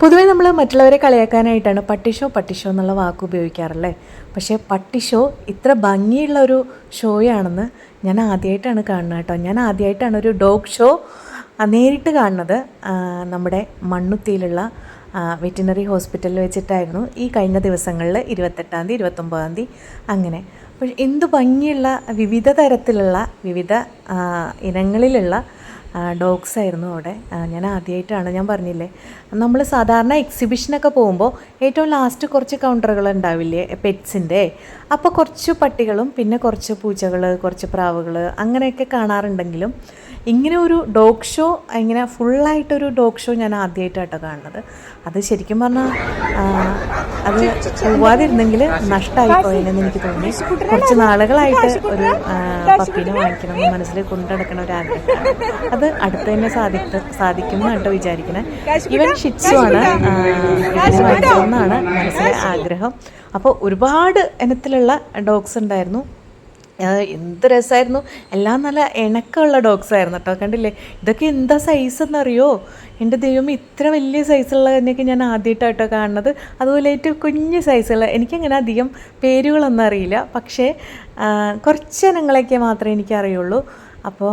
പൊതുവേ നമ്മൾ മറ്റുള്ളവരെ കളിയാക്കാനായിട്ടാണ് പട്ടിഷോ പട്ടിഷോ എന്നുള്ള വാക്ക് ഉപയോഗിക്കാറല്ലേ. പക്ഷേ പട്ടിഷോ ഇത്ര ഭംഗിയുള്ള ഒരു ഷോയാണെന്ന് ഞാൻ ആദ്യമായിട്ടാണ് കാണുന്നത് കേട്ടോ. ഞാൻ ആദ്യമായിട്ടാണ് ഒരു ഡോഗ് ഷോ നേരിട്ട് കാണുന്നത്. നമ്മുടെ മണ്ണുത്തിയിലുള്ള വെറ്റിനറി ഹോസ്പിറ്റലിൽ വെച്ചിട്ടായിരുന്നു ഈ കഴിഞ്ഞ ദിവസങ്ങളിൽ 28-ാം തീയതി 29-ാം തീയതി അങ്ങനെ. അപ്പോൾ എന്ത് ഭംഗിയുള്ള വിവിധ തരത്തിലുള്ള വിവിധ ഇനങ്ങളിലുള്ള ഡോഗ്സ് ആയിരുന്നു അവിടെ. ഞാൻ ആദ്യമായിട്ടാണ്, ഞാൻ പറഞ്ഞില്ലേ, നമ്മൾ സാധാരണ എക്സിബിഷനൊക്കെ പോകുമ്പോൾ ഏറ്റവും ലാസ്റ്റ് കുറച്ച് കൗണ്ടറുകൾ ഉണ്ടാവില്ലേ പെറ്റ്സിൻ്റെ, അപ്പോൾ കുറച്ച് പട്ടികളും പിന്നെ കുറച്ച് പൂച്ചകൾ, കുറച്ച് പ്രാവുകൾ അങ്ങനെയൊക്കെ കാണാറുണ്ടെങ്കിലും ഇങ്ങനെ ഒരു ഡോഗ് ഷോ, ഇങ്ങനെ ഫുള്ളായിട്ടൊരു ഡോഗ് ഷോ ഞാൻ ആദ്യമായിട്ടാട്ടോ കാണുന്നത്. അത് ശരിക്കും പറഞ്ഞാൽ അത് പോവാതിരുന്നെങ്കിൽ നഷ്ടമായിപ്പോയെന്ന് എനിക്ക് തോന്നി. കുറച്ച് നാളുകളായിട്ട് ഒരു പപ്പീനെ വാങ്ങിക്കണം മനസ്സിൽ കൊണ്ടുനടക്കുന്ന ഒരു ആഗ്രഹമാണ്. അത് അടുത്ത് തന്നെ സാധിക്കും എന്നാണ് വിചാരിക്കുന്നത്. ഇവൻ ഷിറ്റ്സു ആണ്, വാങ്ങിക്കണമെന്നാണ് മനസ്സിലെ ആഗ്രഹം. അപ്പോൾ ഒരുപാട് ഇനത്തിലുള്ള ഡോഗ്സ് ഉണ്ടായിരുന്നു. എന്ത് രസമായിരുന്നു. എല്ലാം നല്ല ഇണക്കമുള്ള ഡോഗ്സ് ആയിരുന്നു കേട്ടോ. കണ്ടില്ലേ, ഇതൊക്കെ എന്താ സൈസ് എന്നറിയോ? എൻ്റെ ദൈവം, ഇത്ര വലിയ സൈസുള്ള തന്നെയൊക്കെ ഞാൻ ആദ്യമായിട്ടാട്ടോ കാണുന്നത്. അതുപോലെ ഏറ്റവും കുഞ്ഞ് സൈസുള്ള, എനിക്കങ്ങനെ അധികം പേരുകളൊന്നും അറിയില്ല, പക്ഷേ കുറച്ച് ഇനങ്ങളൊക്കെ മാത്രമേ എനിക്കറിയുള്ളൂ. അപ്പോൾ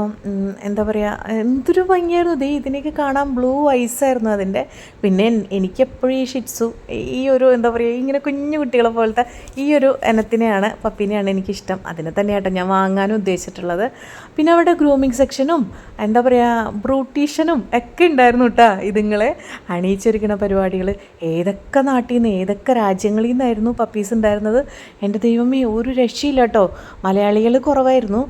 എന്താ പറയുക, എന്തൊരു ഭംഗിയായിരുന്നു. ഇതിനെയൊക്കെ കാണാൻ ബ്ലൂ ഐസായിരുന്നു അതിൻ്റെ. പിന്നെ എനിക്കെപ്പോഴും ഈ ഷിറ്റ്സു, ഈ ഒരു എന്താ പറയുക, ഇങ്ങനെ കുഞ്ഞു കുട്ടികളെ പോലത്തെ ഈ ഒരു ഇനത്തിനെയാണ്, പപ്പീനെയാണ് എനിക്കിഷ്ടം. അതിനെ തന്നെയാട്ടോ ഞാൻ വാങ്ങാനും ഉദ്ദേശിച്ചിട്ടുള്ളത്. പിന്നെ അവിടെ ഗ്രൂമിങ് സെക്ഷനും എന്താ പറയുക ബ്രൂട്ടീഷനും ഒക്കെ ഉണ്ടായിരുന്നു കേട്ടോ. ഇതുങ്ങളെ അണിയിച്ചൊരുക്കുന്ന പരിപാടികൾ ഏതൊക്കെ നാട്ടിൽ നിന്ന് ഏതൊക്കെ രാജ്യങ്ങളിൽ നിന്നായിരുന്നു പപ്പീസ് ഉണ്ടായിരുന്നത്. എൻ്റെ ദൈവമേ, ഒരു രക്ഷയില്ല കേട്ടോ. മലയാളികൾ കുറവായിരുന്നു,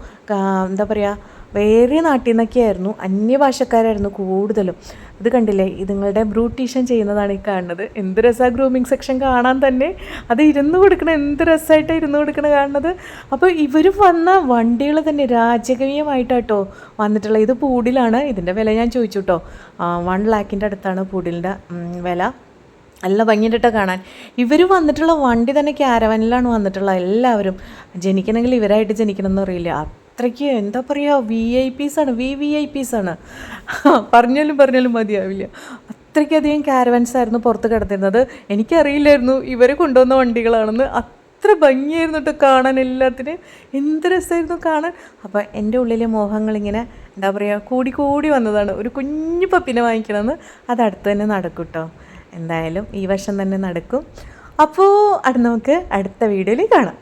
എന്താ പറയുക വേറെ നാട്ടിൽ നിന്നൊക്കെ ആയിരുന്നു, അന്യഭാഷക്കാരായിരുന്നു കൂടുതലും. ഇത് കണ്ടില്ലേ, ഇതുങ്ങളുടെ ബ്രൂട്ടീഷൻ ചെയ്യുന്നതാണ് ഈ കാണുന്നത്. എന്ത് രസമാണ് ഗ്രൂമിങ് സെക്ഷൻ കാണാൻ തന്നെ. അത് ഇരുന്ന് കൊടുക്കണം, എന്ത് രസമായിട്ടാണ് ഇരുന്ന് കൊടുക്കണം കാണുന്നത്. അപ്പോൾ ഇവർ വന്ന വണ്ടികൾ തന്നെ രാജകീയമായിട്ടാട്ടോ വന്നിട്ടുള്ളത്. ഇത് പൂഡിലാണ്. ഇതിൻ്റെ വില ഞാൻ ചോദിച്ചു കേട്ടോ. 1 lakhിൻ്റെ അടുത്താണ് പൂഡിലിൻ്റെ വില. നല്ല ഭംഗിയിട്ടോ കാണാൻ. ഇവർ വന്നിട്ടുള്ള വണ്ടി തന്നെ ക്യാരവനിലാണ് വന്നിട്ടുള്ളത്. എല്ലാവരും ജനിക്കണമെങ്കിൽ ഇവരായിട്ട് ജനിക്കണമെന്ന് അറിയില്ല, അത്രയ്ക്ക് എന്താ പറയുക VIP ആണ്. പറഞ്ഞാലും മതിയാവില്ല. അത്രയ്ക്കധികം ക്യാരവൻസ് ആയിരുന്നു പുറത്ത് കിടന്നിരുന്നത്. എനിക്കറിയില്ലായിരുന്നു ഇവർ കൊണ്ടുവന്ന വണ്ടികളാണെന്ന്. അത്ര ഭംഗിയായിരുന്നു കേട്ടോ കാണാൻ, എല്ലാത്തിനും എന്ത് രസമായിരുന്നു കാണാൻ. അപ്പോൾ എൻ്റെ ഉള്ളിലെ മോഹങ്ങളിങ്ങനെ എന്താ പറയുക കൂടി വന്നതാണ്. ഒരു കുഞ്ഞു പപ്പിനെ വാങ്ങിക്കണമെന്ന്. അത് അടുത്ത് തന്നെ നടക്കും കേട്ടോ. എന്തായാലും ഈ വർഷം തന്നെ നടക്കും. അപ്പോൾ അത് നമുക്ക് അടുത്ത വീഡിയോയിൽ കാണാം.